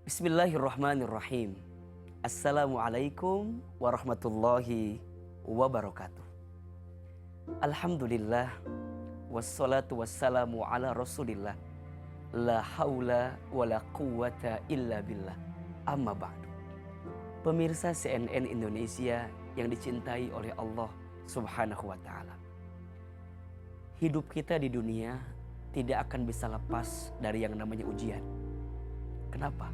Bismillahirrahmanirrahim. Assalamualaikum warahmatullahi wabarakatuh. Alhamdulillah, wassalatu wassalamu ala rasulillah. La haula wa la quwata illa billah. Amma ba'du. Pemirsa CNN Indonesia yang dicintai oleh Allah subhanahu wa ta'ala. Hidup kita di dunia tidak akan bisa lepas dari yang namanya ujian. Kenapa?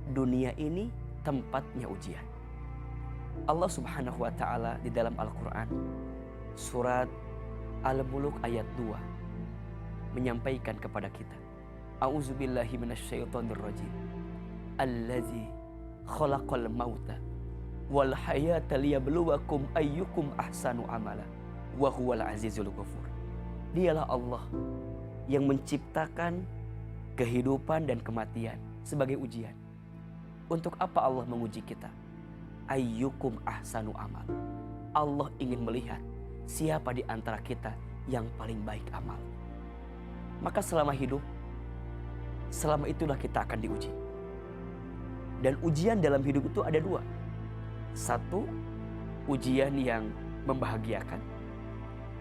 Dunia ini tempatnya ujian. Allah subhanahu wa ta'ala di dalam Al-Quran surat Al-Muluk ayat 2 menyampaikan kepada kita, A'udzubillahi minasyaitonirrajim. Allazi khalaqal mauta wal hayata liyabluwakum ayyukum ahsanu amala wa huwal azizul ghafur. Dialah Allah yang menciptakan kehidupan dan kematian sebagai ujian. Untuk apa Allah menguji kita? Ayyukum ahsanu amal. Allah ingin melihat siapa di antara kita yang paling baik amal. Maka selama hidup, selama itulah kita akan diuji. Dan ujian dalam hidup itu ada dua. Satu, ujian yang membahagiakan.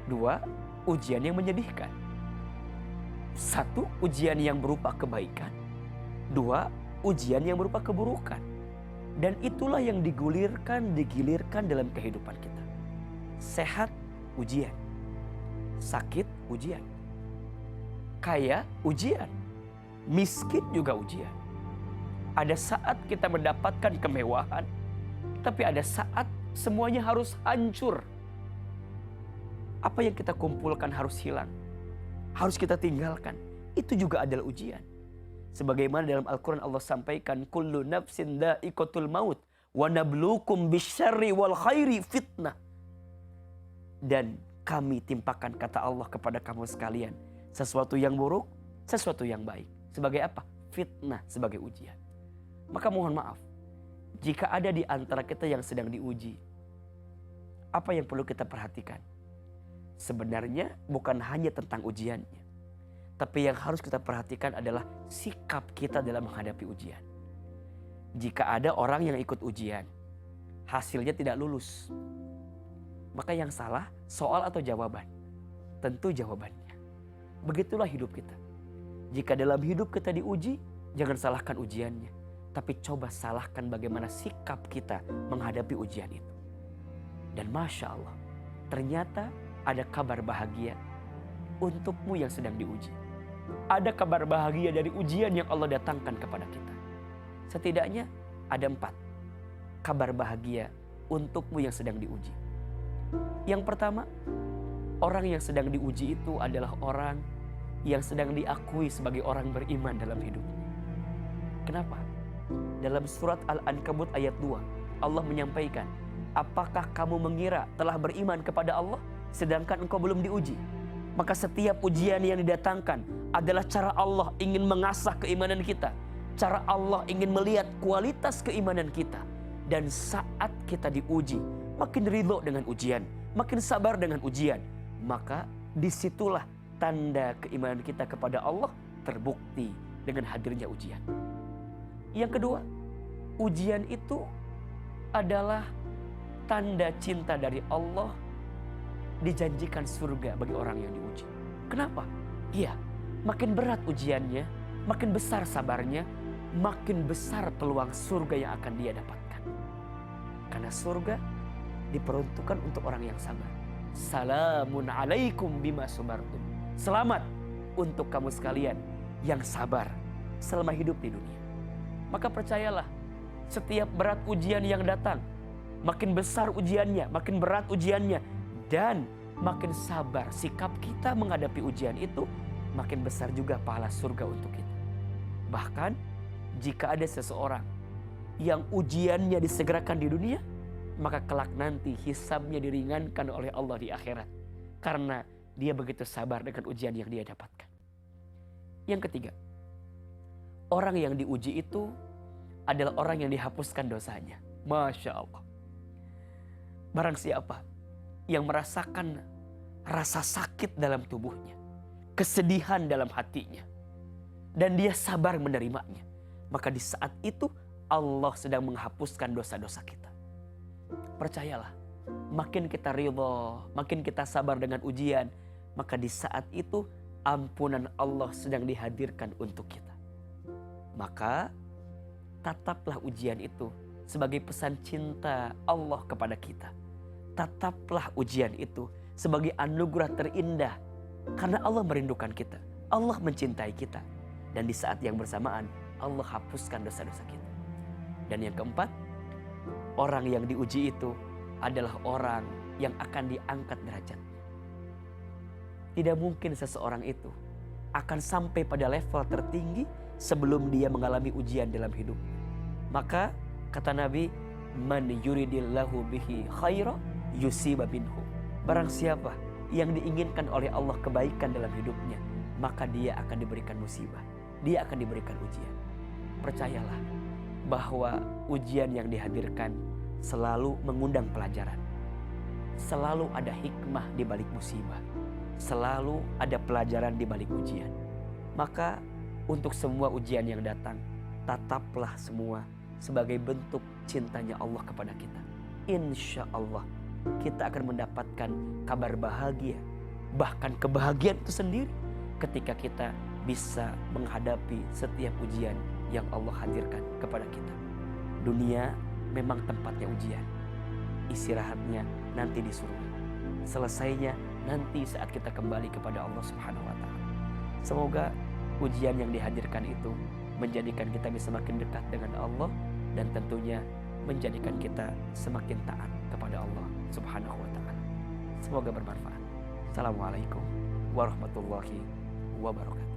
Dua, ujian yang menyedihkan. Satu, ujian yang berupa kebaikan. Dua, ujian yang berupa keburukan. Dan itulah yang digilirkan dalam kehidupan kita. Sehat, ujian. Sakit, ujian. Kaya, ujian. Miskin juga ujian. Ada saat kita mendapatkan kemewahan, tapi ada saat semuanya harus hancur. Apa yang kita kumpulkan harus hilang, harus kita tinggalkan. Itu juga adalah ujian. Sebagaimana dalam Al-Quran Allah sampaikan, kullu nafsin dha'iqatul maut wa nabluukum bisyarri wal khairi fitnah. Dan kami timpakan, kata Allah, kepada kamu sekalian sesuatu yang buruk, sesuatu yang baik. Sebagai apa? Fitnah, sebagai ujian. Maka mohon maaf jika ada di antara kita yang sedang diuji. Apa yang perlu kita perhatikan? Sebenarnya bukan hanya tentang ujiannya, tapi yang harus kita perhatikan adalah sikap kita dalam menghadapi ujian. Jika ada orang yang ikut ujian, hasilnya tidak lulus, maka yang salah soal atau jawaban? Tentu jawabannya. Begitulah hidup kita. Jika dalam hidup kita diuji, jangan salahkan ujiannya, tapi coba salahkan bagaimana sikap kita menghadapi ujian itu. Dan Masya Allah, ternyata ada kabar bahagia untukmu yang sedang diuji. Ada kabar bahagia dari ujian yang Allah datangkan kepada kita. Setidaknya ada 4 kabar bahagia untukmu yang sedang diuji. Yang pertama, orang yang sedang diuji itu adalah orang yang sedang diakui sebagai orang beriman dalam hidupnya. Kenapa? Dalam surat Al-Ankabut ayat 2, Allah menyampaikan, apakah kamu mengira telah beriman kepada Allah sedangkan engkau belum diuji? Maka setiap ujian yang didatangkan adalah cara Allah ingin mengasah keimanan kita. Cara Allah ingin melihat kualitas keimanan kita. Dan saat kita diuji, makin ridho dengan ujian, makin sabar dengan ujian, maka disitulah tanda keimanan kita kepada Allah terbukti dengan hadirnya ujian. Yang kedua, ujian itu adalah tanda cinta dari Allah. Dijanjikan surga bagi orang yang diuji. Kenapa? Iya, makin berat ujiannya, makin besar sabarnya, makin besar peluang surga yang akan dia dapatkan. Karena surga diperuntukkan untuk orang yang sabar. Salamun alaikum bima sabartum. Selamat untuk kamu sekalian yang sabar selama hidup di dunia. Maka percayalah, setiap berat ujian yang datang, makin besar ujiannya, makin berat ujiannya, dan makin sabar sikap kita menghadapi ujian itu, makin besar juga pahala surga untuk kita. Bahkan jika ada seseorang yang ujiannya disegerakan di dunia, maka kelak nanti hisabnya diringankan oleh Allah di akhirat, karena dia begitu sabar dengan ujian yang dia dapatkan. Yang ketiga, orang yang diuji itu adalah orang yang dihapuskan dosanya. Masya Allah. Barang siapa yang merasakan rasa sakit dalam tubuhnya, kesedihan dalam hatinya, dan dia sabar menerimanya, maka di saat itu Allah sedang menghapuskan dosa-dosa kita. Percayalah, makin kita ridho, makin kita sabar dengan ujian, maka di saat itu ampunan Allah sedang dihadirkan untuk kita. Maka tataplah ujian itu sebagai pesan cinta Allah kepada kita. Tataplah ujian itu sebagai anugerah terindah, karena Allah merindukan kita, Allah mencintai kita. Dan di saat yang bersamaan Allah hapuskan dosa-dosa kita. Dan yang keempat, orang yang diuji itu adalah orang yang akan diangkat derajat. Tidak mungkin seseorang itu akan sampai pada level tertinggi sebelum dia mengalami ujian dalam hidup. Maka kata Nabi, man yuridillahu bihi khaira yusiba minhu. Barang siapa yang diinginkan oleh Allah kebaikan dalam hidupnya, maka dia akan diberikan musibah, dia akan diberikan ujian. Percayalah bahwa ujian yang dihadirkan selalu mengundang pelajaran. Selalu ada hikmah di balik musibah. Selalu ada pelajaran di balik ujian. Maka untuk semua ujian yang datang, tataplah semua sebagai bentuk cintanya Allah kepada kita. Insya Allah kita akan mendapatkan kabar bahagia, bahkan kebahagiaan itu sendiri, ketika kita bisa menghadapi setiap ujian yang Allah hadirkan kepada kita. Dunia memang tempatnya ujian. Istirahatnya nanti di surga. Selesainya nanti saat kita kembali kepada Allah Subhanahu wa taala. Semoga ujian yang dihadirkan itu menjadikan kita bisa semakin dekat dengan Allah, dan tentunya menjadikan kita semakin taat kepada Allah Subhanahu wa taala. Semoga bermanfaat. Assalamualaikum warahmatullahi wabarakatuh.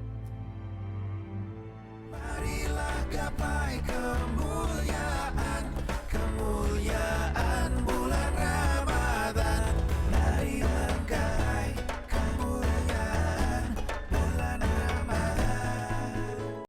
Marilah gapai